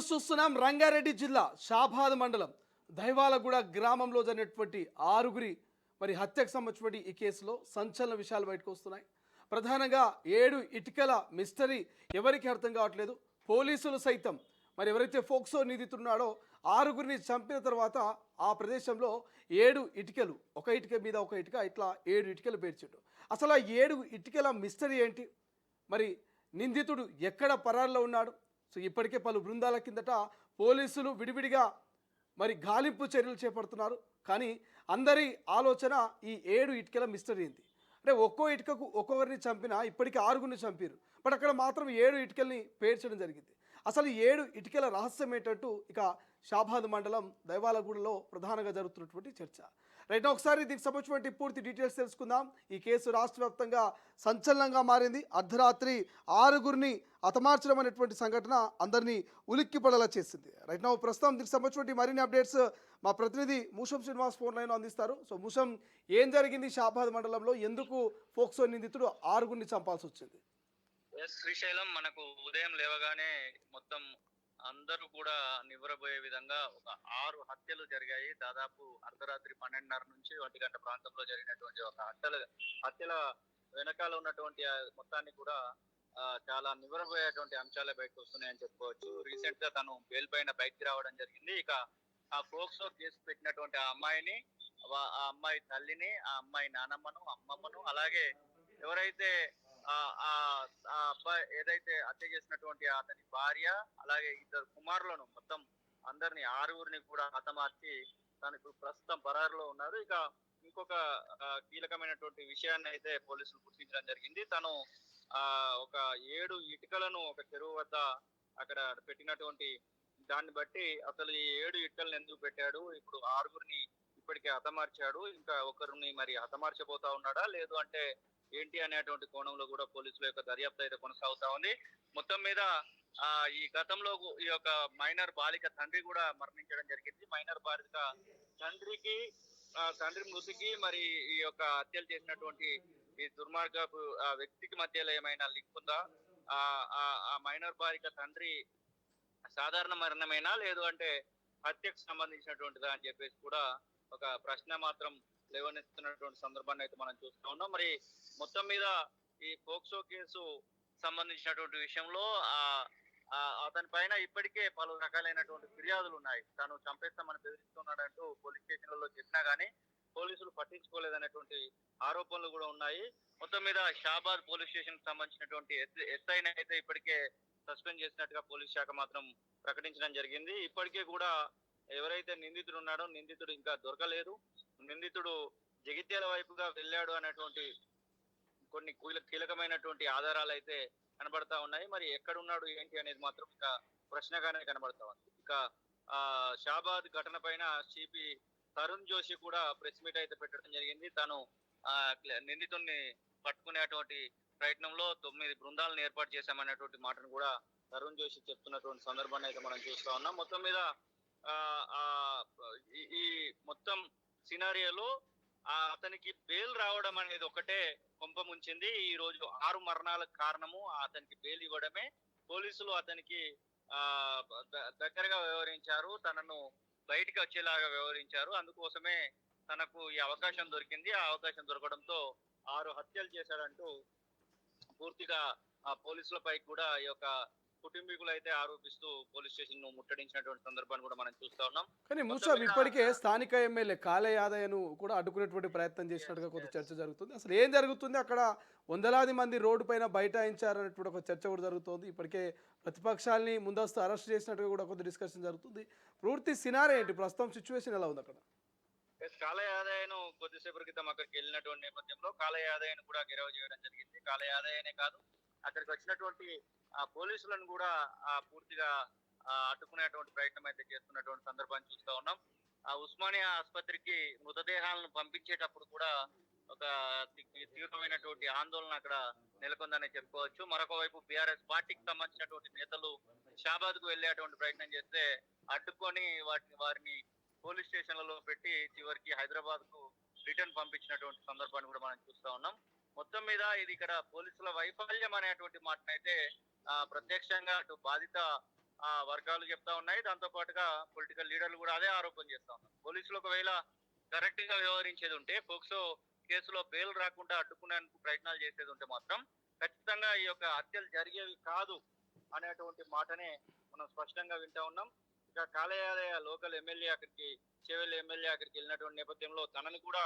చూస్తున్నాం రంగారెడ్డి జిల్లా షాబాద్ మండలం దైవాలగూడ గ్రామంలో జరిగినటువంటి ఆరుగురి హత్యకు సంబంధించినటువంటి ఈ కేసులో సంచలన విషయాలు బయటకు వస్తున్నాయి. ప్రధానంగా 7 ఇటుకల మిస్టరీ ఎవరికి అర్థం కావట్లేదు. పోలీసులు సైతం ఎవరైతే ఫోక్సో నిందితున్నాడో ఆరుగురిని చంపిన తర్వాత ఆ ప్రదేశంలో 7 ఇటుకలు, ఒక ఇటుక మీద ఒక ఇటుక, ఇట్లా 7 ఇటుకలు పేర్చాడు. అసలు ఆ 7 ఇటుకల మిస్టరీ ఏంటి? నిందితుడు ఎక్కడ పరారులో ఉన్నాడు? సో ఇప్పటికే పలు బృందాల కిందట పోలీసులు విడివిడిగా గాలింపు చర్యలు చేపడుతున్నారు. కానీ అందరి ఆలోచన ఈ 7 ఇటుకల మిస్టరీ ఏంది అంటే ఒక్కో ఇటుకకు ఒక్కొక్కరిని చంపినా ఇప్పటికీ 6గురిని చంపారు. బట్ అక్కడ మాత్రం 7 ఇటుకల్ని పేర్చడం జరిగింది. అసలు 7 ఇటుకల రహస్యం ఏంటంటూ ఇక షాబాద్ మండలం దైవాలగూడలో ప్రధానంగా జరుగుతున్నటువంటి చర్చ. రైట్, ఒకసారి దీనికి సంబంధించినటువంటి పూర్తి డీటెయిల్స్ తెలుసుకుందాం. ఈ కేసు రాష్ట్ర వ్యాప్తంగా సంచలనంగా మారింది. అర్ధరాత్రి 6గురిని హతమార్చడం అనేటువంటి సంఘటన అందరినీ ఉలిక్కి పడేలా చేసింది. రైట్ నౌ ప్రస్తుతం దీనికి సంబంధించినటువంటి మరిన్ని అప్డేట్స్ మా ప్రతినిధి మూషం శ్రీనివాస్ ఫోన్ లైన్ అందిస్తారు. సో మూషం, ఏం జరిగింది షాబాద్ మండలంలో? ఎందుకు ఫోక్సో నిందితుడు 6గురిని చంపాల్సి వచ్చింది? శ్రీశైలం మనకు ఉదయం లేవగానే మొత్తం అందరూ కూడా నివ్వరబోయే విధంగా ఒక 6 హత్యలు జరిగాయి. దాదాపు అర్ధరాత్రి 12:30 నుంచి 1 గంట ప్రాంతంలో జరిగినటువంటి ఒక హత్యల వెనకాల ఉన్నటువంటి మొత్తాన్ని కూడా చాలా నివ్వరబోయేటువంటి అంశాలే బయటకు వస్తున్నాయని చెప్పుకోవచ్చు. రీసెంట్ గా తను బెయిల్ పైన బయటికి రావడం జరిగింది. ఇక ఆ ఫోక్సో కేసు పెట్టినటువంటి ఆ అమ్మాయిని, ఆ అమ్మాయి తల్లిని, ఆ అమ్మాయి నానమ్మను, అమ్మమ్మను, అలాగే ఎవరైతే ఆ అబ్బాయి ఏదైతే హత్య చేసినటువంటి అతని భార్య, అలాగే 2 కుమారులను, మొత్తం అందరిని 6గురిని కూడా హతమార్చి తనకు ప్రస్తుతం పరారులో ఉన్నారు. ఇక ఇంకొక కీలకమైనటువంటి విషయాన్ని అయితే పోలీసులు గుర్తించడం జరిగింది. తను ఒక 7 ఇటుకలను ఒక చెరువు వద్ద అక్కడ పెట్టినటువంటి దాన్ని బట్టి అసలు ఈ 7 ఇటుకలను ఎందుకు పెట్టాడు, ఇప్పుడు 6గురిని ఇప్పటికే హతమార్చాడు, ఇంకా ఒకరిని హతమార్చబోతా ఉన్నాడా లేదు అంటే ఏంటి అనేటువంటి కోణంలో కూడా పోలీసుల యొక్క దర్యాప్తు అయితే కొనసాగుతా ఉంది. మొత్తం మీద ఈ గతంలో ఈ యొక్క మైనర్ బాలిక తండ్రి కూడా మరణించడం జరిగింది. మైనర్ బాలిక తండ్రి మృతికి ఈ యొక్క హత్యలు చేసినటువంటి ఈ దుర్మార్గపు వ్యక్తికి మధ్యలో ఏమైనా లింక్ ఉందా, ఆ మైనర్ బాలిక తండ్రి సాధారణ మరణమేనా లేదు అంటే హత్యకు సంబంధించినటువంటిదా అని చెప్పేసి కూడా ఒక ప్రశ్న మాత్రం లేవనెత్తుతున్నటువంటి సందర్భాన్ని అయితే మనం చూస్తా ఉన్నాం. మొత్తం మీద ఈ పోక్సో కేసు సంబంధించినటువంటి విషయంలో అతని పైన ఇప్పటికే పలు రకాలైనటువంటి ఫిర్యాదులు ఉన్నాయి. తాను చంపేస్తామని బెదిరిస్తున్నాడంటూ పోలీస్ స్టేషన్లలో చెప్పినా గానీ పోలీసులు పట్టించుకోలేదనేటువంటి ఆరోపణలు కూడా ఉన్నాయి. మొత్తం మీద షాబాద్ పోలీస్ స్టేషన్ కి సంబంధించినటువంటి ఎస్ఐని అయితే ఇప్పటికే సస్పెండ్ చేసినట్టుగా పోలీస్ శాఖ మాత్రం ప్రకటించడం జరిగింది. ఇప్పటికే కూడా ఎవరైతే నిందితుడు ఉన్నాడో నిందితుడు ఇంకా దొరకలేదు. నిందితుడు జగిత్యాల వైపుగా వెళ్ళాడు అనేటువంటి కొన్ని కీలకమైనటువంటి ఆధారాలు అయితే కనబడతా ఉన్నాయి. ఎక్కడున్నాడు ఏంటి అనేది మాత్రం ఇంకా ప్రశ్నగానే కనబడతా ఉంది. ఇక షాబాద్ ఘటన పైన సిపి తరుణ్ జోషి కూడా ప్రెస్ మీట్ అయితే పెట్టడం జరిగింది. తను నిందితుడిని పట్టుకునేటువంటి ప్రయత్నంలో 9 బృందాలను ఏర్పాటు చేశామనేటువంటి మాటను కూడా తరుణ్ జోషి చెప్తున్నటువంటి సందర్భాన్ని అయితే మనం చూస్తా ఉన్నాం. మొత్తం మీద ఈ మొత్తం సినారియోలో అతనికి బెయిల్ రావడం అనేది ఒకటే కొంప ముంచింది. ఈ రోజు 6 మరణాలకు కారణము అతనికి బెయిల్ ఇవ్వడమే. పోలీసులు అతనికి దగ్గరగా వ్యవహరించారు, తనను బయటికి వచ్చేలాగా వ్యవహరించారు. అందుకోసమే తనకు ఈ అవకాశం దొరికింది. ఆ అవకాశం దొరకడంతో 6 హత్యలు చేశాడంటూ పూర్తిగా పోలీసులపై కూడా ఈ యొక్క కుటుంబీకులు అయితే ఆరోపిస్తూ పోలీస్ స్టేషన్ ను ముట్టడించినటువంటి సందర్భాన్ని కూడా మనం చూస్తా ఉన్నాం. కానీ మూసాబ్ ఇప్పటికే స్థానిక ఎమ్మెల్యే కాళే యాదయ్యను కూడా అడ్డుకునేటువంటి ప్రయత్నం చేసినట్టుగా కొంత చర్చ జరుగుతుంది. అసలు ఏం జరుగుతుంది అక్కడ? వందలాది మంది రోడ్డు పైన బైఠాయించారనేటువంటి ఒక చర్చ కూడా జరుగుతుంది. ఇప్పటికే ప్రతిపక్షాలని ముందస్తు అరెస్ట్ చేసినట్టుగా కూడా కొంత డిస్కషన్ జరుగుతుంది. పూర్తి సినారీ ఏంటి? ప్రస్తుతం సిచ్యువేషన్ ఎలా ఉంది అక్కడ? కాళే యాదయ్యను కొద్దిసేపటి క్రితం అక్కడికి వెళ్ళినటువంటి నేపథ్యంలో కాళే యాదయ్యను కూడా గెరవ చేయడం జరిగింది. కాళే యాదయ్యనే కాదు, అక్కడికి వచ్చినటువంటి పోలీసులను కూడా పూర్తిగా అడ్డుకునేటువంటి ప్రయత్నం అయితే చేస్తున్నటువంటి సందర్భాన్ని చూస్తా ఉన్నాం. ఉస్మానియా ఆసుపత్రికి మృతదేహాలను పంపించేటప్పుడు కూడా ఒక తీవ్రమైనటువంటి ఆందోళన అక్కడ నెలకొందని చెప్పుకోవచ్చు. మరొక వైపు బీఆర్ఎస్ పార్టీకి సంబంధించినటువంటి నేతలు షాబాద్ కు వెళ్ళేటువంటి ప్రయత్నం చేస్తే అడ్డుకొని వారిని పోలీస్ స్టేషన్లలో పెట్టి చివరికి హైదరాబాద్ కు రిటర్న్ పంపించినటువంటి సందర్భాన్ని కూడా మనం చూస్తా ఉన్నాం. మొత్తం మీద ఇది ఇక్కడ పోలీసుల వైఫల్యం అనేటువంటి మాటనైతే ప్రత్యక్షంగా అటు బాధిత వర్గాలు చెప్తా ఉన్నాయి. దాంతో పాటుగా పొలిటికల్ లీడర్లు కూడా అదే ఆరోపణ చేస్తా ఉన్నారు. పోలీసులు ఒకవేళ కరెక్ట్ గా వ్యవహరించేది ఉంటే, పోక్సో కేసులో బెయిల్ రాకుండా అడ్డుకునేందుకు ప్రయత్నాలు చేసేది ఉంటే మాత్రం ఖచ్చితంగా ఈ యొక్క హత్యలు జరిగేవి కాదు అనేటువంటి మాటనే మనం స్పష్టంగా వింటా ఉన్నాం. ఇక కాలేయాలయ లోకల్ ఎమ్మెల్యే అక్కడికి, చేవెళ్ళ ఎమ్మెల్యే అక్కడికి వెళ్ళినటువంటి నేపథ్యంలో తనని కూడా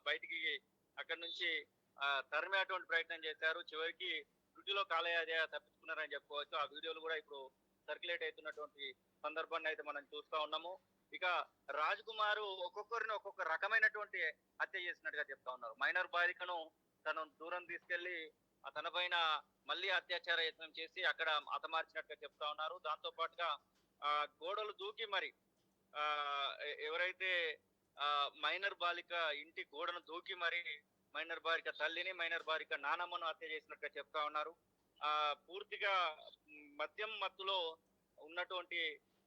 బయటికి అక్కడి నుంచి తరిమేటువంటి ప్రయత్నం చేశారు. చివరికి డ్యూటీలో కాలేయాలయ తప్పించుకున్నారని చెప్పుకోవచ్చు. ఆ వీడియోలు కూడా ఇప్పుడు సర్క్యులేట్ అవుతున్నటువంటి సందర్భాన్ని అయితే మనం చూస్తా ఉన్నాము. ఇక రాజ్ కుమార్ ఒక్కొక్కరిని ఒక్కొక్క రకమైనటువంటి హత్య చేసినట్టుగా చెప్తా ఉన్నారు. మైనర్ బాలికను తను దూరం తీసుకెళ్లి తన పైన మళ్ళీ అత్యాచార యత్నం చేసి అక్కడ హతమార్చినట్టుగా చెప్తా ఉన్నారు. దాంతో పాటుగా గోడలు దూకి మరి ఆ ఎవరైతే మైనర్ బాలిక ఇంటి గోడను దూకి మరి మైనర్ బాలిక తల్లిని, మైనర్ బాలిక నానమ్మను హత్య చేసినట్టుగా చెప్తా ఉన్నారు. పూర్తిగా మద్యం మత్తులో ఉన్నటువంటి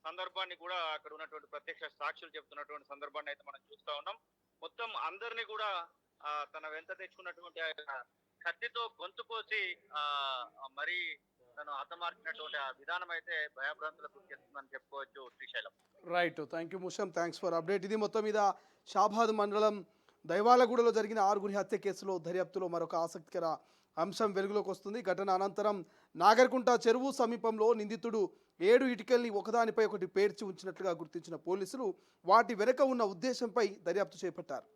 సందర్భాన్ని కూడా అక్కడ ఉన్నటువంటి ప్రత్యక్ష సాక్షులు చెప్తున్నటువంటి సందర్భాన్ని అయితే మనం చూస్తా ఉన్నాం. మొత్తం అందరినీ కూడా తన వెంట తెచ్చుకున్నటువంటి కత్తితో గొంతు కోసి మరి తను హతమార్చినటువంటి ఆ విధానం అయితే భయభ్రాంతులకు చేస్తుందని చెప్పుకోవచ్చు. Srisailam. Right, thank you Musham, thanks for update. ఇది మొత్తం మీద షాబాద్ మండలం దైవాలగూడలో జరిగిన 6 హత్య కేసులో దర్యాప్తులో మరొక ఆసక్తికర అంశం వెలుగులోకి వస్తుంది. ఘటన అనంతరం నాగర్కుంట చెరువు సమీపంలో నిందితుడు 7 ఇటుకల్ని ఒకదానిపై ఒకటి పేర్చి ఉంచినట్లుగా గుర్తించిన పోలీసులు వాటి వెనుక ఉన్న ఉద్దేశంపై దర్యాప్తు చేపట్టారు.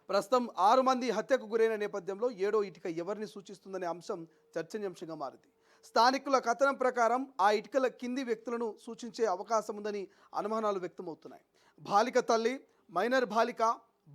ప్రస్తుతం 6 మంది హత్యకు గురైన నేపథ్యంలో 7వ ఇటుక ఎవరిని సూచిస్తుందనే అంశం చర్చనీయాంశంగా మారింది. స్థానికుల కథనం ప్రకారం ఆ ఇటుకల కింది వ్యక్తులను సూచించే అవకాశం ఉందని అనుమానాలు వ్యక్తమవుతున్నాయి. బాలిక తల్లి, మైనర్ బాలిక,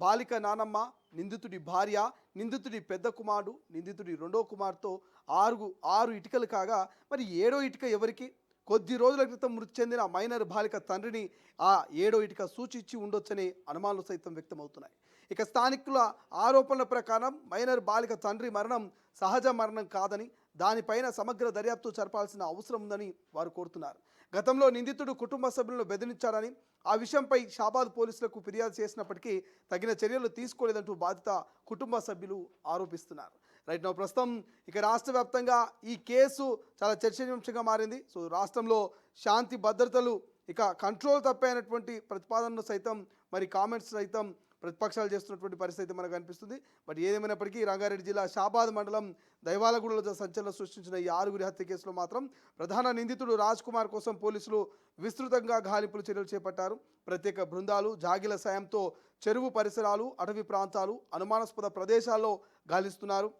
బాలిక నానమ్మ, నిందితుడి భార్య, నిందితుడి పెద్ద కుమారుడు, నిందితుడి రెండో కుమార్తెతో 6 ఇటుకలు కాగా మరి 7వ ఇటుక ఎవరికి? కొద్ది రోజుల క్రితం మృతి చెందిన మైనర్ బాలిక తండ్రిని ఆ 7వ ఇటుక సూచించి ఉండొచ్చనే అనుమానాలు సైతం వ్యక్తమవుతున్నాయి. ఇక స్థానికుల ఆరోపణల ప్రకారం మైనర్ బాలిక తండ్రి మరణం సహజ మరణం కాదని, దానిపైన సమగ్ర దర్యాప్తు జరపాల్సిన అవసరం ఉందని వారు కోరుతున్నారు. గతంలో నిందితుడు కుటుంబ సభ్యులను బెదిరించారని, ఆ విషయంపై షాబాద్ పోలీసులకు ఫిర్యాదు చేసినప్పటికీ తగిన చర్యలు తీసుకోలేదంటూ బాధిత కుటుంబ సభ్యులు ఆరోపిస్తున్నారు. రైట్, నౌ ప్రస్తుతం ఇక రాష్ట్ర వ్యాప్తంగా ఈ కేసు చాలా చర్చనీయాంశంగా మారింది. సో రాష్ట్రంలో శాంతి భద్రతలు ఇక కంట్రోల్ తప్పైనటువంటి ప్రతిపాదనను సైతం మరి కామెంట్స్ సైతం ప్రతిపక్షాలు చేస్తున్నటువంటి పరిస్థితి మనకు కనిపిస్తుంది. బట్ ఏదేమైనప్పటికీ రంగారెడ్డి జిల్లా షాబాద్ మండలం దైవాలగూడలో సంచలనం సృష్టించిన ఈ 6 హత్య కేసులో మాత్రం ప్రధాన నిందితుడు రాజ్ కుమార్ కోసం పోలీసులు విస్తృతంగా గాలింపులు చర్యలు చేపట్టారు. ప్రత్యేక బృందాలు, జాగిల సాయంతో చెరువు పరిసరాలు, అటవీ ప్రాంతాలు, అనుమానాస్పద ప్రదేశాల్లో గాలిస్తున్నారు.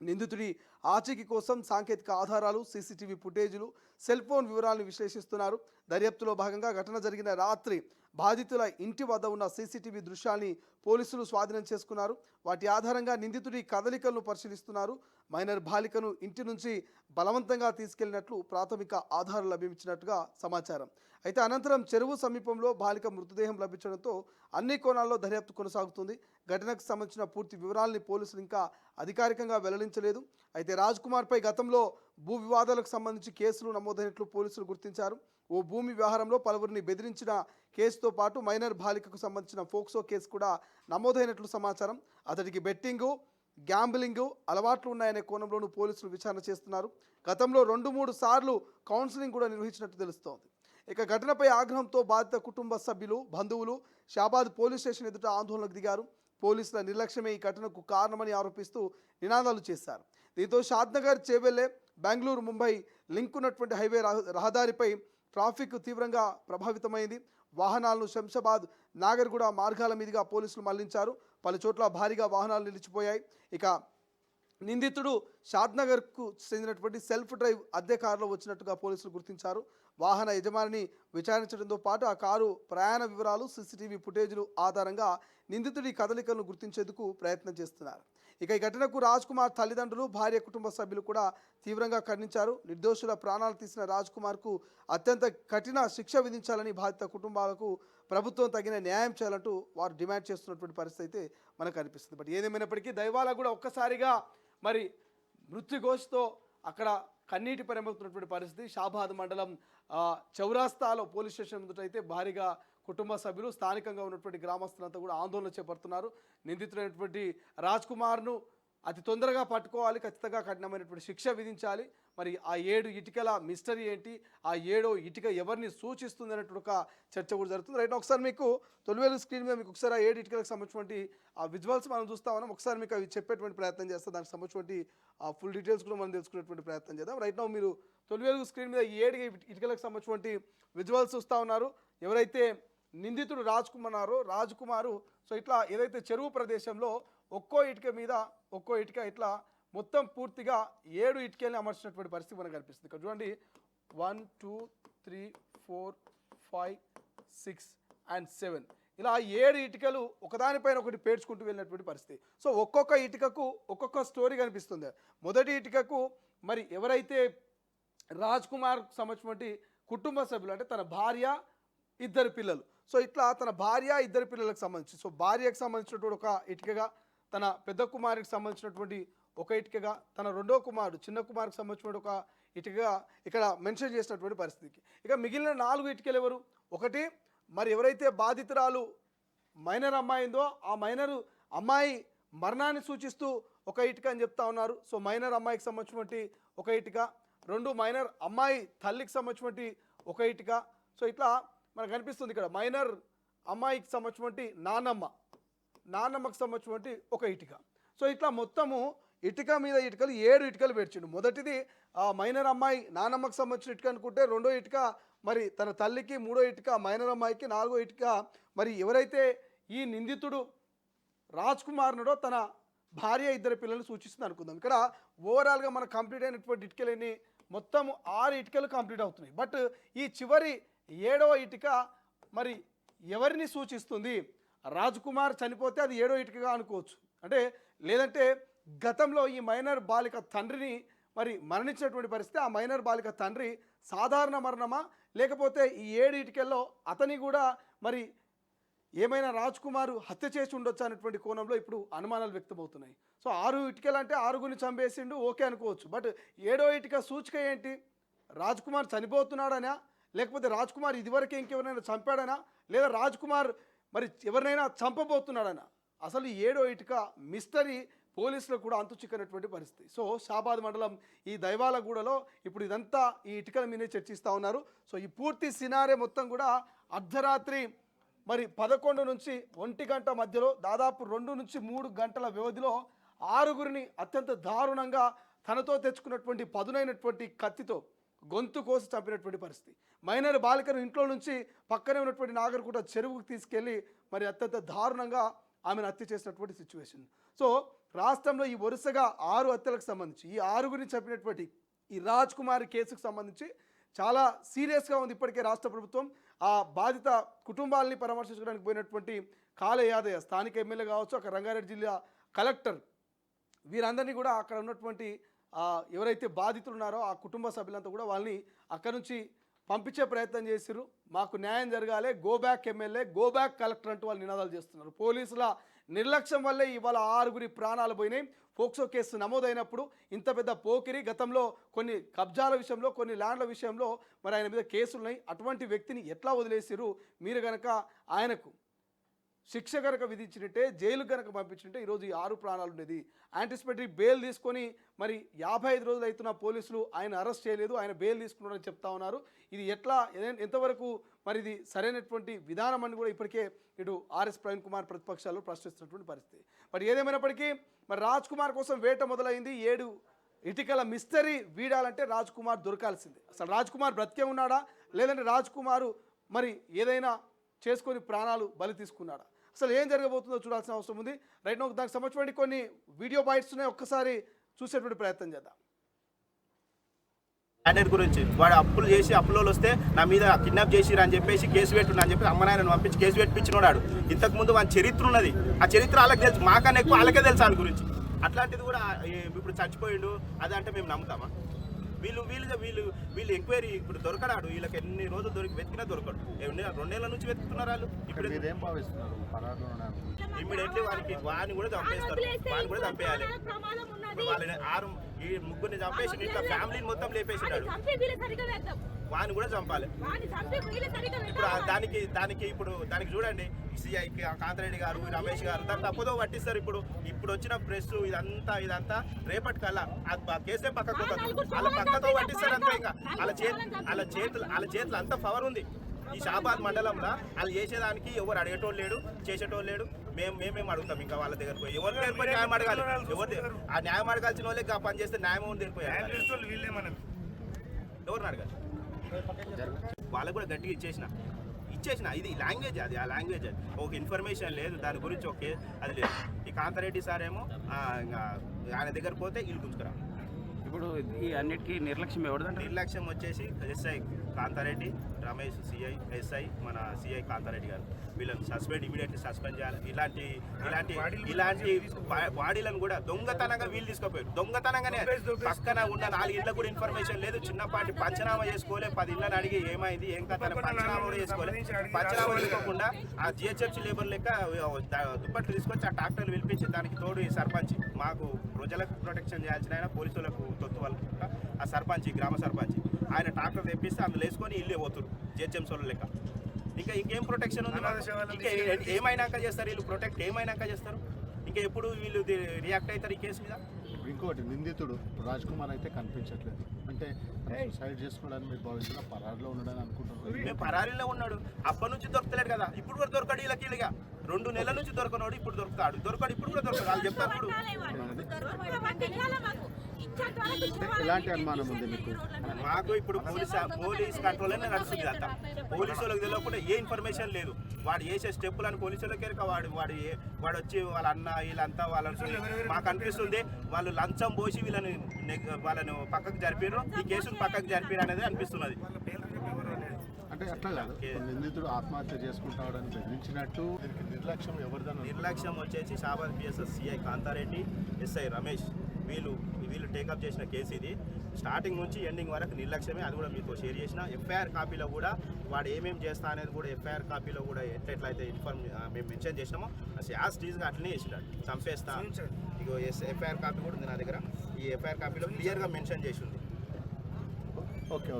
నిందితుడి ఆచూకీ కోసం సాంకేతిక ఆధారాలు, సీసీటీవీ ఫుటేజీలు, సెల్ ఫోన్ వివరాలను విశ్లేషిస్తున్నారు. దర్యాప్తులో భాగంగా ఘటన జరిగిన రాత్రి బాధితుల ఇంటి వద్ద ఉన్న సీసీటీవీ దృశ్యాన్ని పోలీసులు స్వాధీనం చేసుకున్నారు. వాటి ఆధారంగా నిందితుడి కదలికలను పరిశీలిస్తున్నారు. మైనర్ బాలికను ఇంటి నుంచి బలవంతంగా తీసుకెళ్లినట్లు ప్రాథమిక ఆధారాలు లభించినట్టుగా సమాచారం. అయితే అనంతరం చెరువు సమీపంలో బాలిక మృతదేహం లభించడంతో అన్ని కోణాల్లో దర్యాప్తు కొనసాగుతుంది. ఘటనకు సంబంధించిన పూర్తి వివరాలని పోలీసులు ఇంకా అధికారికంగా వెల్లడించలేదు. అయితే రాజ్ కుమార్పై గతంలో భూ వివాదాలకు సంబంధించి కేసులు నమోదైనట్లు పోలీసులు గుర్తించారు. ఓ భూమి వ్యవహారంలో పలువురిని బెదిరించిన కేసుతో పాటు మైనర్ బాలికకు సంబంధించిన ఫోక్సో కేసు కూడా నమోదైనట్లు సమాచారం. అతడికి బెట్టింగు, గ్యాంబ్లింగు అలవాట్లు ఉన్నాయనే కోణంలోనూ పోలీసులు విచారణ చేస్తున్నారు. గతంలో 2-3 సార్లు కౌన్సిలింగ్ కూడా నిర్వహించినట్టు తెలుస్తోంది. ఇక ఘటనపై ఆగ్రహంతో బాధిత కుటుంబ సభ్యులు, బంధువులు షాబాద్ పోలీస్ స్టేషన్ ఎదుట ఆందోళనకు దిగారు. పోలీసుల నిర్లక్ష్యమే ఈ ఘటనకు కారణమని ఆరోపిస్తూ నినాదాలు చేశారు. దీంతో షాద్నగర్, చేవెళ్ళే, బెంగళూరు, ముంబై లింక్ ఉన్నటువంటి హైవే రహదారిపై ట్రాఫిక్ తీవ్రంగా ప్రభావితమైంది. వాహనాలను శంషాబాద్, నాగర్గూడ మార్గాల మీదుగా పోలీసులు మళ్లించారు. పలు చోట్ల భారీగా వాహనాలు నిలిచిపోయాయి. ఇక నిందితుడు షాద్నగర్కు చెందినటువంటి సెల్ఫ్ డ్రైవ్ అద్దె కారులో వచ్చినట్టుగా పోలీసులు గుర్తించారు. వాహన యజమానిని విచారించడంతో పాటు ఆ కారు ప్రయాణ వివరాలు, సీసీటీవీ ఫుటేజీలు ఆధారంగా నిందితుడి కదలికలను గుర్తించేందుకు ప్రయత్నం చేస్తున్నారు. ఇక ఈ ఘటనకు రాజ్ కుమార్ తల్లిదండ్రులు, భార్య, కుటుంబ సభ్యులు కూడా తీవ్రంగా ఖండించారు. నిర్దోషుల ప్రాణాలు తీసిన రాజ్ కుమార్కు అత్యంత కఠిన శిక్ష విధించాలని బాధిత కుటుంబాలకు ప్రభుత్వం తగిన న్యాయం చేయాలంటూ వారు డిమాండ్ చేస్తున్నటువంటి పరిస్థితి అయితే మనకు కనిపిస్తుంది. బట్ ఏదేమైనప్పటికీ దైవాల కూడా ఒక్కసారిగా మరి మృత్యుఘోషతో అక్కడ కన్నీటి పరమవుతున్నటువంటి పరిస్థితి. షాబాద్ మండలం చౌరాస్తాలో పోలీస్ స్టేషన్ ముందు అయితే భారీగా కుటుంబ సభ్యులు, స్థానికంగా ఉన్నటువంటి గ్రామస్తులంతా కూడా ఆందోళన చేపడుతున్నారు. నిందితులైనటువంటి రాజ్ కుమార్ను అతి తొందరగా పట్టుకోవాలి, ఖచ్చితంగా కఠినమైనటువంటి శిక్ష విధించాలి. మరి ఆ 7 ఇటుకల మిస్టరీ ఏంటి, ఆ 7వ ఇటుక ఎవరిని సూచిస్తుంది అనేటువంటి ఒక చర్చ కూడా జరుగుతుంది. రైట్, ఒకసారి మీకు తొలివేలు స్క్రీన్ మీద మీకు ఒకసారి ఆ 7 ఇటుకలకు సంబంధించినటువంటి ఆ విజువల్స్ మనం చూస్తా ఉన్నాం. ఒకసారి మీకు అవి చెప్పేటువంటి ప్రయత్నం చేస్తాం, దానికి సంబంధించినటువంటి ఆ ఫుల్ డీటెయిల్స్ కూడా మనం తెలుసుకునేటువంటి ప్రయత్నం చేద్దాం. రైట్ నౌ మీరు తొలివేలు స్క్రీన్ మీద 7 ఇటుకలకు సంబంధించినటువంటి విజువల్స్ చూస్తూ ఉన్నారు. ఎవరైతే నిందితుడు రాజ్ కుమారు సో ఇట్లా ఏదైతే చెరువు ప్రదేశంలో ఒక్కో ఇటుక మీద ఒక్కో ఇటుక ఇట్లా మొత్తం పూర్తిగా 7 ఇటుకల్ని అమర్చినటువంటి పరిస్థితి మనకు కనిపిస్తుంది. ఇక్కడ చూడండి 1 2 3 4 5 6 and 7 ఇలా 7 ఇటుకలు ఒకదానిపైన ఒకటి పేర్చుకుంటూ వెళ్ళినటువంటి పరిస్థితి. సో ఒక్కొక్క ఇటుకకు ఒక్కొక్క స్టోరీ కనిపిస్తుంది. మొదటి ఇటుకకు మరి ఎవరైతే రాజ్ కుమార్ సంబంధించినటువంటి కుటుంబ సభ్యులు అంటే తన భార్య 2 పిల్లలు, సో ఇట్లా తన భార్య 2 పిల్లలకు సంబంధించి, సో భార్యకు సంబంధించినటువంటి ఒక ఇటుకగా, తన పెద్ద కుమారుడికి సంబంధించినటువంటి ఒక ఇటుకగా, తన రెండో కుమారుడు చిన్న కుమారుడికి సంబంధించినటువంటి ఒక ఇటుకగా ఇక్కడ మెన్షన్ చేసినటువంటి పరిస్థితికి. ఇక మిగిలిన 4 ఇటుకలు ఎవరు? ఒకటి మరి ఎవరైతే బాధితురాలు మైనర్ అమ్మాయి ఉందో ఆ మైనర్ అమ్మాయి మరణాన్ని సూచిస్తూ ఒక ఇటుక అని చెప్తా ఉన్నారు. సో మైనర్ అమ్మాయికి సంబంధించినటువంటి ఒక ఇటుక, 2 మైనర్ అమ్మాయి తల్లికి సంబంధించినటువంటి ఒక ఇటుక. సో ఇట్లా మనకు కనిపిస్తుంది ఇక్కడ మైనర్ అమ్మాయికి సంబంధించినటువంటి నాన్నమ్మకు సంబంధించినటువంటి ఒక ఇటుక. సో ఇట్లా మొత్తము ఇటుక మీద ఇటుకలు 7 ఇటుకలు పేర్చిండు. మొదటిది ఆ మైనర్ అమ్మాయి నాన్నమ్మకు సంబంధించిన ఇటుక అనుకుంటే, రెండో ఇటుక మరి తన తల్లికి, మూడో ఇటుక మైనర్ అమ్మాయికి, 4గో ఇటుక మరి ఎవరైతే ఈ నిందితుడు రాజ్ కుమార్నుడో తన భార్య 2 పిల్లలు సూచిస్తుంది అనుకుందాం. ఇక్కడ ఓవరాల్గా మనకు కంప్లీట్ అయినటువంటి ఇటుకలన్నీ మొత్తం 6 ఇటుకలు కంప్లీట్ అవుతున్నాయి. బట్ ఈ చివరి 7వ ఇటుక మరి ఎవరిని సూచిస్తుంది? రాజ్ కుమార్ చనిపోతే అది 7వ ఇటుకగా అనుకోవచ్చు, అంటే లేదంటే గతంలో ఈ మైనర్ బాలిక తండ్రిని మరి మరణించినటువంటి పరిస్థితి, ఆ మైనర్ బాలిక తండ్రి సాధారణ మరణమా, లేకపోతే ఈ 7 ఇటుకల్లో అతని కూడా మరి ఏమైనా రాజ్ కుమార్ హత్య చేసి ఉండొచ్చు అనేటువంటి కోణంలో ఇప్పుడు అనుమానాలు వ్యక్తమవుతున్నాయి. సో 6 ఇటుకలు అంటే 6గురిని చంపేసిండు ఓకే అనుకోవచ్చు, బట్ 7వ ఇటుక సూచిక ఏంటి? రాజ్ కుమార్ చనిపోతున్నాడనా, లేకపోతే రాజ్ కుమార్ ఇదివరకే ఇంకెవరైనా చంపాడనా, లేదా రాజ్ కుమార్ మరి ఎవరినైనా చంపబోతున్నాడనా? అసలు ఈ 7వ ఇటుక మిస్టరీ పోలీసులకు కూడా అంతు చిక్కనటువంటి పరిస్థితి. సో షాబాద్ మండలం ఈ దైవాలగూడలో ఇప్పుడు ఇదంతా ఈ ఇటుకల మీదే చర్చిస్తూ ఉన్నారు. సో ఈ పూర్తి సినారే మొత్తం కూడా అర్ధరాత్రి మరి 11 నుంచి 1 గంట మధ్యలో దాదాపు 2 నుంచి 3 గంటల వ్యవధిలో 6గురిని అత్యంత దారుణంగా తనతో తెచ్చుకున్నటువంటి పదునైనటువంటి కత్తితో గొంతు కోసి చంపినటువంటి పరిస్థితి. మైనర్ బాలికను ఇంట్లో నుంచి పక్కనే ఉన్నటువంటి నాగర్కోట చెరువుకు తీసుకెళ్ళి మరి అత్యంత దారుణంగా ఆమెను హత్య చేసినటువంటి సిచ్యువేషన్. సో రాష్ట్రంలో ఈ వరుసగా 6 హత్యలకు సంబంధించి ఈ 6గురిని చంపినటువంటి ఈ రాజ్ కుమార్ కేసుకు సంబంధించి చాలా సీరియస్గా ఉంది ఇప్పటికే రాష్ట్ర ప్రభుత్వం. ఆ బాధిత కుటుంబాలని పరామర్శించడానికి పోయినటువంటి కాళ యాదయ్య స్థానిక ఎమ్మెల్యే కావచ్చు, అక్కడ రంగారెడ్డి జిల్లా కలెక్టర్, వీరందరినీ కూడా అక్కడ ఉన్నటువంటి ఎవరైతే బాధితులు ఉన్నారో ఆ కుటుంబ సభ్యులంతా కూడా వాళ్ళని అక్కడ నుంచి పంపించే ప్రయత్నం చేసిర్రు. మాకు న్యాయం జరగాలి, go back MLA, go back collector అంటూ వాళ్ళు నినాదాలు చేస్తున్నారు. పోలీసుల నిర్లక్ష్యం వల్లే ఇవాళ 6గురి ప్రాణాలు పోయినాయి. పోక్సో కేసు నమోదైనప్పుడు ఇంత పెద్ద పోకిరి, గతంలో కొన్ని కబ్జాల విషయంలో, కొన్ని ల్యాండ్ల విషయంలో మరి ఆయన మీద కేసులున్నాయి. అటువంటి వ్యక్తిని ఎట్లా వదిలేసిర్రు? మీరు కనుక ఆయనకు శిక్ష కనుక విధించినట్టే, జైలు కనుక పంపించినట్టే ఈరోజు ఈ 6 ప్రాణాలు ఉండేది. యాంటిసిపేటరీ బెయిల్ తీసుకొని మరి 55 రోజులు అవుతున్న పోలీసులు ఆయన అరెస్ట్ చేయలేదు, ఆయన బెయిల్ తీసుకున్నారని చెప్తా ఉన్నారు. ఇది ఎట్లా, ఎంతవరకు మరి ఇది సరైనటువంటి విధానం అని కూడా ఇప్పటికే ఇటు ఆర్ఎస్ ప్రవీణ్ కుమార్ ప్రతిపక్షాలు ప్రశ్నిస్తున్నటువంటి పరిస్థితి. మరి ఏదేమైనప్పటికీ మరి రాజ్ కుమార్ కోసం వేట మొదలైంది. 7 ఇటుకల మిస్టరీ వీడాలంటే రాజ్ కుమార్ దొరకాల్సిందే. అసలు రాజ్ కుమార్ బ్రతికే ఉన్నాడా, లేదంటే రాజ్ కుమారు మరి ఏదైనా చేసుకొని ప్రాణాలు బలి తీసుకున్నాడా? అసలు ఏం జరగబోతుందో చూడాల్సిన అవసరం ఉంది. రైట్ నౌ దానికి సంబంధించిన కొన్ని వీడియో బైట్స్ ఉన్నాయి, ఒక్కసారి చూసేటువంటి ప్రయత్నం చేద్దాం. స్టాండర్డ్ గురించి వాడు అప్పులు చేసి అప్పులోళ్ళు వస్తే నా మీద కిడ్నాప్ చేసిరు అని చెప్పేసి కేసు పెట్టున్నా అని చెప్పి అమ్మ నాయనను పంపించి కేసు పెట్టించినోడాడు. ఇంతకుముందు వాని చరిత్ర ఉన్నది, ఆ చరిత్ర వాళ్ళకి తెలుసు, మాకన్నా ఎక్కువ వాళ్ళకే తెలుసు దాని గురించి. అట్లాంటిది కూడా ఇప్పుడు చచ్చిపోయిండు అది అంటే మేము నమ్ముతామా? వీళ్ళు ఎంక్వైరీ ఇప్పుడు దొరకడాడు, వీళ్ళకి ఎన్ని రోజులు వెతికినా దొరకడు. 2 ఏళ్ల నుంచి వెతుకుతున్నారు వాళ్ళు. ఇప్పుడు ఇమ్మీడియట్లీ వాడిని కూడా చంపేస్తారు, వాడిని కూడా చంపేయాలి. వాళ్ళని 6 ఈ 3 చంపేసి ఇట్లా ఫ్యామిలీని మొత్తం లేపేసినాడు. వాడిని కూడా చంపాలి. ఇప్పుడు దానికి చూడండి సిఐ కాంతారెడ్డి గారు, రమేష్ గారు దాన్ని తప్పుదో పట్టిస్తారు. ఇప్పుడు వచ్చిన ప్రెస్ ఇదంతా రేపటి కల్లా కేసే పక్కకు వాళ్ళ పక్కతో పట్టిస్తారు అంతే. ఇంకా వాళ్ళ చేతులు అంత పవర్ ఉంది ఈ షాబాద్ మండలంలో. వాళ్ళు చేసేదానికి ఎవరు అడిగేటోళ్ళు లేడు, చేసేటోళ్ళు లేడు. మేమేం అడుగుతాం ఇంకా వాళ్ళ దగ్గర పోయి? ఎవరి దగ్గర పోయి న్యాయం అడగాలి? ఆ న్యాయం అడగాల్సిన వాళ్ళకి ఆ పని చేస్తే న్యాయం ఉంది దగ్గర ఎవరిని అడగాలి? వాళ్ళకు కూడా గట్టిగా ఇచ్చేసిన ఇది లాంగ్వేజ్, అది ఆ లాంగ్వేజ్ ఒక ఇన్ఫర్మేషన్ లేదు దాని గురించి. ఓకే అది లేదు. ఈ కాంతారెడ్డి సార్ ఏమో ఆయన దగ్గర పోతే ఇల్లు గుంజుకురా. ఇప్పుడు ఈ అన్నిటికీ నిర్లక్ష్యం ఎవరిదంటే? నిర్లక్ష్యం వచ్చేసి SI Kantha Reddy, Ramesh CI, SI మన సిఐ కాంతారెడ్డి గారు. వీళ్ళని ఇమీడియట్లీ సస్పెండ్ చేయాలి. ఇలాంటి బాడీలను కూడా దొంగతనంగా వీళ్ళు తీసుకుపోయారు. దొంగతనంగానే పక్కన ఉన్న 4 ఇళ్ళకు కూడా ఇన్ఫర్మేషన్ లేదు. చిన్నపాటి పంచనామా చేసుకోలే. 10 ఇళ్ళని అడిగి ఏమైంది ఏం కథ పంచనామా కూడా చేసుకోలే. పంచనామా చేసుకోకుండా ఆ జిహెచ్ఎంసీ లేబర్ లెక్క దుప్పట్లు తీసుకొచ్చి ఆ ట్రాక్టర్లు పిలిపించి దానికి తోడు ఈ సర్పంచ్ మాకు ప్రజలకు ప్రొటెక్షన్ చేయాల్సిన ఆయన పోలీసులకు తొత్తు వాళ్ళు ఆ సర్పంచ్ గ్రామ సర్పంచ్ ఆయన ట్రాక్టర్ తెప్పిస్తే అందులో వేసుకొని ఇల్లే పోతురు జిహెచ్ఎంసీల లెక్క. ఇంకేం ప్రొటెక్షన్ ఉంది? ఇంకా ఏమైనాక చేస్తారు వీళ్ళు? ప్రొటెక్ట్ ఏమైనాక చేస్తారు? ఇంకా ఎప్పుడు వీళ్ళు రియాక్ట్ అవుతారు ఈ కేసు మీద? ఇంకోటి నిందితుడు రాజ్ కుమార్ అయితే కనిపించట్లేదు. అంటే సూసైడ్ చేసుకోవడానికి మీరు భావిస్తున్నా పరారీలో ఉన్నాడని అనుకుంటున్నారు? మేము పరారీలో ఉన్నాడు అప్పటి నుంచి దొరకలేడు కదా. ఇప్పుడు కూడా దొరకడు వీళ్ళకి. 2 నెలల నుంచి దొరకనోడు ఇప్పుడు దొరుకుతాడు. ఇప్పుడు కూడా దొరకడు. వాళ్ళు చెప్తారు. ఎలాంటి అనుమానం ఉంది మీకు? మాకు ఇప్పుడు పోలీస్ కంట్రోల్ అనే నడుస్తుంది అంతా. పోలీసు వాళ్ళకి తెలియకుండా ఏ ఇన్ఫర్మేషన్ లేదు. వాడు చేసే స్టెప్పులని పోలీసు వాళ్ళకి ఎరక. వాడు వచ్చి వాళ్ళ అన్న వీళ్ళంతా వాళ్ళని మాకు అనిపిస్తుంది వాళ్ళు లంచం పోసి వాళ్ళను పక్కకు జరిపారు, ఈ కేసును పక్కకు జరిపారు అనేది అనిపిస్తున్నది. అంటే అట్లా కాదు, నిందితుడు ఆత్మహత్య చేసుకుంటాడని బెదిరించినట్టు నిర్లక్ష్యం వచ్చేసి Shabad PSS CI Kantha Reddy, SI Ramesh వీళ్ళు టేకప్ చేసిన కేసు ఇది. స్టార్టింగ్ నుంచి ఎండింగ్ వరకు నిర్లక్ష్యమే. అది కూడా మీతో షేర్ చేసిన. ఎఫ్ఐఆర్ కాపీలో కూడా వాడు ఏమేమి చేస్తా అనేది కూడా ఎఫ్ఐఆర్ కాపీలో కూడా ఎట్లయితే మేము మెన్షన్ చేసినామో యాజ్ టీజ్గా అట్లనే చేసినాడు. చంపేస్తా ఇగో ఎఫ్ఐఆర్ కాపీ కూడా ఉంది నా దగ్గర. ఈ ఎఫ్ఐఆర్ కాపీలో క్లియర్గా మెన్షన్ చేసి ఉంది. ఓకే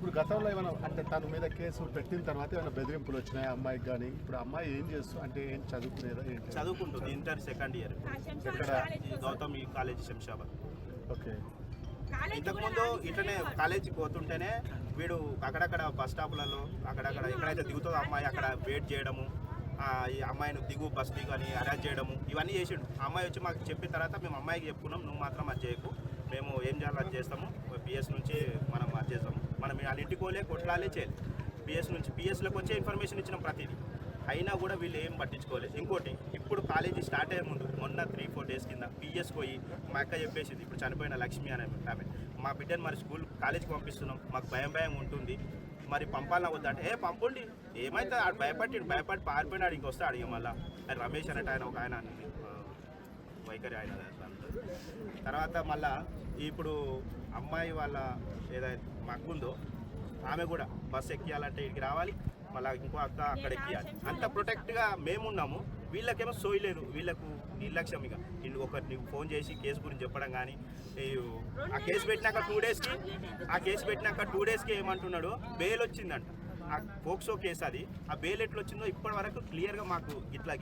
ఇప్పుడు గతంలో ఏమైనా అంటే తన మీద కేసు పెట్టిన తర్వాత ఏమైనా బెదిరింపులు వచ్చినాయి అమ్మాయికి కానీ? ఇప్పుడు అమ్మాయి ఏం చేస్తూ అంటే ఏం చదువుకునేదా? చదువుకుంటుంది, ఇంటర్ సెకండ్ ఇయర్. ఇక్కడ గౌతమ్ కాలేజ్ శంషాబాద్. ఓకే. ఇంతకుముందు ఇట్లనే కాలేజీకి పోతుంటేనే వీడు అక్కడక్కడ బస్ స్టాప్లలో అక్కడక్కడ ఎక్కడైతే దిగుతుందో అమ్మాయి అక్కడ వెయిట్ చేయడము, ఈ అమ్మాయిని బస్ దిగు అని అరెస్ట్ చేయడము ఇవన్నీ చేసిండు. అమ్మాయి వచ్చి మాకు చెప్పిన తర్వాత మేము అమ్మాయికి చెప్పుకున్నాం, నువ్వు మాత్రం అది చేయకు, మేము ఏం చేయాలో అది చేస్తాము, పిఎస్ నుంచి మనం అది చేస్తాము. మనం వాళ్ళ ఇంటికి పోలే కొట్లాలే చేయాలి. పిఎస్లోకి వచ్చే ఇన్ఫర్మేషన్ ఇచ్చినాం ప్రతిదీ. అయినా కూడా వీళ్ళు ఏం పట్టించుకోలేదు. ఇంకోటి ఇప్పుడు కాలేజీ స్టార్ట్ అయ్యే ముందు మొన్న 3-4 డేస్ కింద పిఎస్ పోయి మా అక్క చెప్పేసింది, ఇప్పుడు చనిపోయిన లక్ష్మి అనే ఆమె, మా బిడ్డను మరి కాలేజీకి పంపిస్తున్నాం, మాకు భయం ఉంటుంది, మరి పంపాలన్నా వద్దంటే పంపండి ఏమైతే ఆడు భయపడి పారిపోయినాడు. ఇంకొస్తాడు ఇక మళ్ళీ రమేష్ అనేట ఆయన ఒక ఆయన వైఖరి ఆయన. తర్వాత మళ్ళా ఇప్పుడు అమ్మాయి వాళ్ళ ఏదైతే మా అక్క ఉందో ఆమె కూడా బస్సు ఎక్కియాలంటే ఇక్కడికి రావాలి, మళ్ళీ ఇంకో అక్క అక్కడ ఎక్కియాలి. అంత ప్రొటెక్ట్గా మేమున్నాము. వీళ్ళకేమో సోయలేదు, వీళ్ళకు నిర్లక్ష్యం. ఇక ఒకరిని ఫోన్ చేసి కేసు గురించి చెప్పడం కానీ, ఆ కేసు పెట్టినాక 2 డేస్కి ఏమంటున్నాడు, బెయిల్ వచ్చిందంట. ఆ పోక్సో కేసు అది, ఆ బెయిల్ ఎట్లా వచ్చిందో ఇప్పటి వరకు క్లియర్గా మాకు ఇట్లా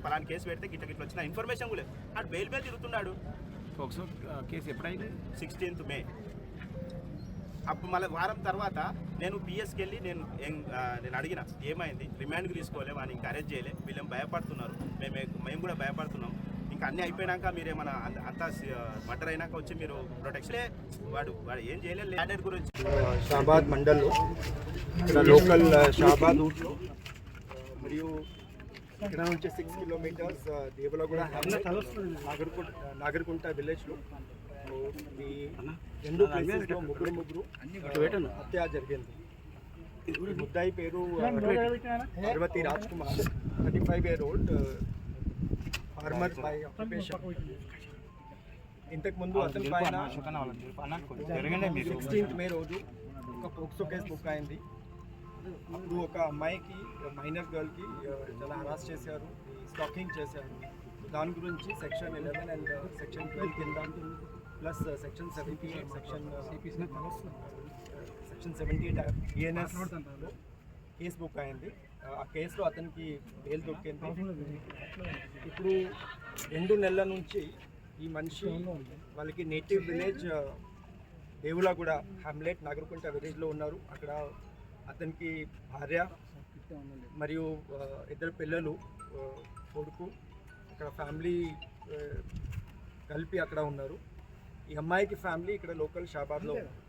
పలానా కేసు పెడితే గిట్ల వచ్చిన ఇన్ఫర్మేషన్ కూడా లేదు. అటు బెయిల్ మీద తిరుగుతున్నాడు. పోక్సో కేసు ఎప్పుడైంది? 16th May. అప్పుడు మళ్ళీ వారం తర్వాత నేను పిఎస్కి వెళ్ళి నేను అడిగిన ఏమైంది, రిమాండ్కి తీసుకోలే, వాడిని ఇంకా అరెస్ట్ చేయలే, వీళ్ళేం భయపడుతున్నారు, మేము కూడా భయపడుతున్నాం, ఇంకా అన్నీ అయిపోయినాక మీరేమన్నా అంతా మర్డర్ అయినాక వచ్చి మీరు ప్రొటెక్షనే వాడు ఏం చేయలేదు. ల్యాండెడ్ గురించి షాబాద్ మండల్లో ఇక్కడ లోకల్ షాబాద్ ఊట్లో మరియు ఇక్కడ నుంచి 6 కిలోమీటర్స్ దేవలగూడ నాగర్కుంట విలేజ్లో ఈ 2 ప్లేసెస్లో ముగ్గురు హత్య జరిగింది. ముద్దాయి పేరు Parvathi Raj Kumar, 35 year old, farmer by occupation. ఇంతకుముందు అతని పైన 16th May రోజు ఒక పోక్సో కేసు బుక్ అయింది. అప్పుడు ఒక అమ్మాయికి, మైనర్ గర్ల్కి చాలా హరాస్ చేశారు, స్టాకింగ్ చేశారు. దాని గురించి సెక్షన్ 11 అండ్ సెక్షన్ 12 కింద plus section 78, section 78 ENS case book అయింది. ఆ కేసులో అతనికి బెయిల్ దొరికింది. ఇప్పుడు 2 నెలల నుంచి ఈ మనిషి వాళ్ళకి నేటివ్ విలేజ్ దేవులగూడ హ్యామ్లెట్ నాగరకుంట విలేజ్లో ఉన్నారు. అక్కడ అతనికి భార్య మరియు 2 పిల్లలు, కొడుకు, అక్కడ ఫ్యామిలీ కలిపి అక్కడ ఉన్నారు. ఈ అమ్మాయికి ఫ్యామిలీ ఇక్కడ లోకల్ షాబాద్లో ఉన్నారు.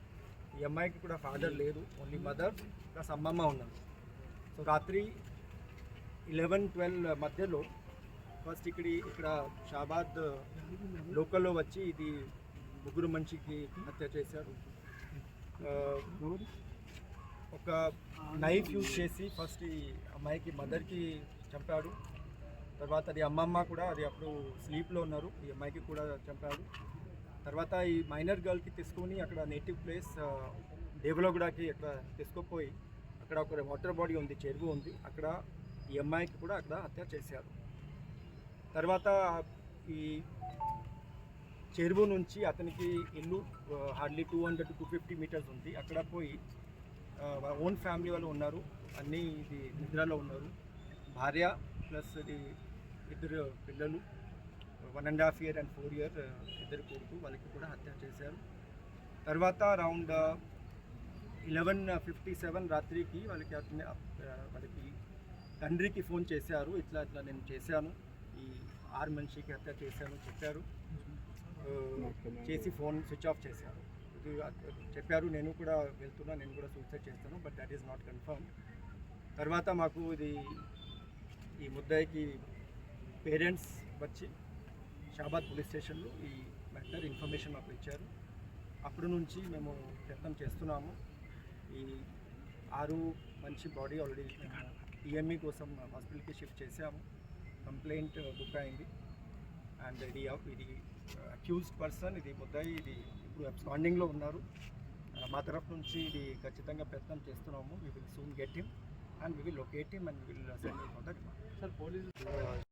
ఈ అమ్మాయికి కూడా ఫాదర్ లేదు, ఓన్లీ మదర్ ప్లస్ అమ్మమ్మ ఉన్నారు. సో రాత్రి 11-12 మధ్యలో ఫస్ట్ ఇక్కడ షాబాద్ లోకల్లో వచ్చి ఇది 3 మనిషికి హత్య చేశారు. ఒక నైఫ్ యూజ్ చేసి ఫస్ట్ ఈ అమ్మాయికి మదర్కి చంపాడు. తర్వాత అది అమ్మమ్మ కూడా అది అప్పుడు స్లీప్లో ఉన్నారు, ఈ అమ్మాయికి కూడా చంపాడు. తర్వాత ఈ మైనర్ గర్ల్కి తీసుకొని అక్కడ నేటివ్ ప్లేస్ దేవులగూడకి అక్కడ తీసుకుపోయి అక్కడ ఒక వాటర్ బాడీ ఉంది, చెరువు ఉంది, అక్కడ ఈ అమ్మాయికి కూడా అక్కడ హత్య చేశారు. తర్వాత ఈ చెరువు నుంచి అతనికి ఇల్లు హార్డ్లీ 200-250 మీటర్స్ ఉంది. అక్కడ పోయి ఓన్ ఫ్యామిలీ వాళ్ళు ఉన్నారు, అన్నీ ఇది నిద్రలో ఉన్నారు. భార్య ప్లస్ ఇది 2 పిల్లలు, 1.5 year and 4 year 2 కొడుకు, వాళ్ళకి కూడా హత్య చేశారు. తర్వాత అరౌండ్ 11:57 రాత్రికి వాళ్ళకి తండ్రికి ఫోన్ చేశారు, ఇట్లా నేను చేశాను, ఈ 6 మనిషికి హత్య చేశాను చెప్పారు. చేసి ఫోన్ స్విచ్ ఆఫ్ చేశారు. ఇది చెప్పారు, నేను కూడా వెళ్తున్నా, నేను కూడా సూసైడ్ చేస్తాను, but that is not confirm. తర్వాత మాకు ఇది ఈ ముద్దాయికి పేరెంట్స్ వచ్చి షాబాద్ పోలీస్ స్టేషన్లో ఈ మ్యాటర్ ఇన్ఫర్మేషన్ మాకు ఇచ్చారు. అప్పటి నుంచి మేము ప్రయత్నం చేస్తున్నాము. ఈ 6 మనిషి బాడీ ఆల్రెడీ TME కోసం హాస్పిటల్కి షిఫ్ట్ చేసాము. కంప్లైంట్ బుక్ అయింది. అండ్ ఇది అక్యూజ్డ్ పర్సన్, ఇది ముద్దాయి, ఇది ఇప్పుడు అబ్స్కాండింగ్లో ఉన్నారు. మా తరఫు నుంచి ఇది ఖచ్చితంగా ప్రయత్నం చేస్తున్నాము. We will soon get him and we will locate him and we will send him for the remand.